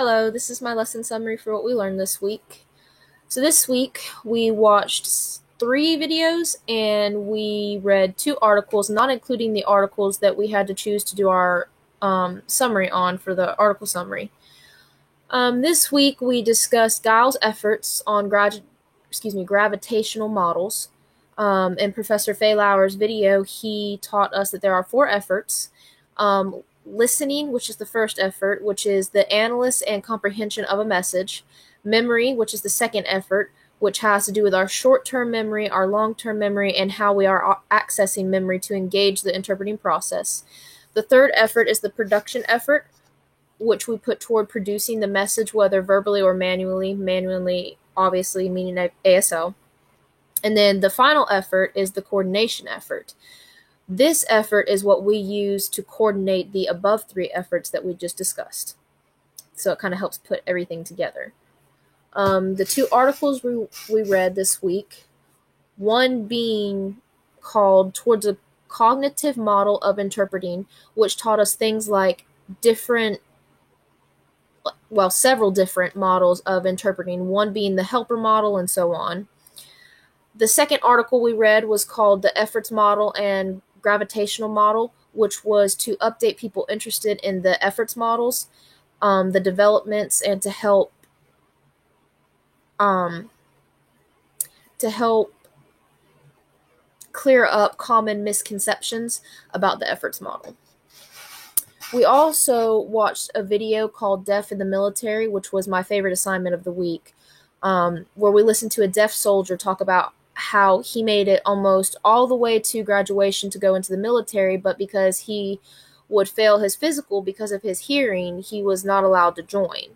Hello, this is my lesson summary for what we learned this week. So this week we watched 3 videos and we read 2 articles, not including the articles that we had to choose to do our summary on for the article summary. This week we discussed Giles' efforts on gravitational models. In Professor Faylauer's video, he taught us that there are 4 efforts. Listening, which is the first effort, which is the analysis and comprehension of a message. Memory, which is the second effort, which has to do with our short-term memory, our long-term memory, and how we are accessing memory to engage the interpreting process. The third effort is the production effort, which we put toward producing the message, whether verbally or manually. Manually, obviously, meaning ASL. And then the final effort is the coordination effort. This effort is what we use to coordinate the above 3 efforts that we just discussed. So it kind of helps put everything together. The 2 articles we read this week, one being called Towards a Cognitive Model of Interpreting, which taught us things like several different models of interpreting, one being the helper model and so on. The second article we read was called The Efforts Model and Gravitational Model, which was to update people interested in the efforts models, the developments, and to help clear up common misconceptions about the efforts model. We also watched a video called Deaf in the Military, which was my favorite assignment of the week, where we listened to a deaf soldier talk about how he made it almost all the way to graduation to go into the military, but because he would fail his physical because of his hearing, he was not allowed to join.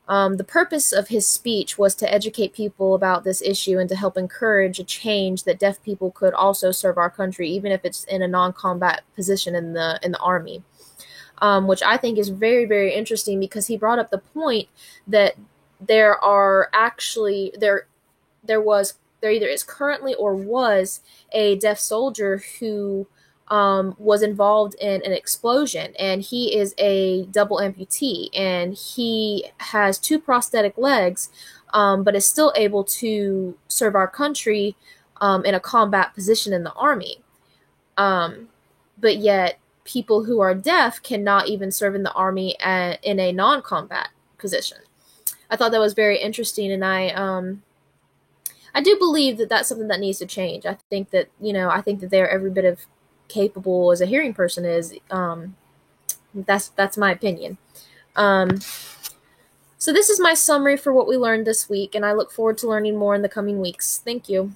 The purpose of his speech was to educate people about this issue and to help encourage a change that deaf people could also serve our country, even if it's in a non-combat position in the Army. Which I think is very, very interesting, because he brought up the point that there either is currently or was a deaf soldier who was involved in an explosion, and he is a double amputee, and he has 2 prosthetic legs, but is still able to serve our country in a combat position in the Army. But yet people who are deaf cannot even serve in the Army in a non-combat position. I thought that was very interesting, and I do believe that that's something that needs to change. I think that they're every bit of capable as a hearing person is. That's my opinion. So this is my summary for what we learned this week, and I look forward to learning more in the coming weeks. Thank you.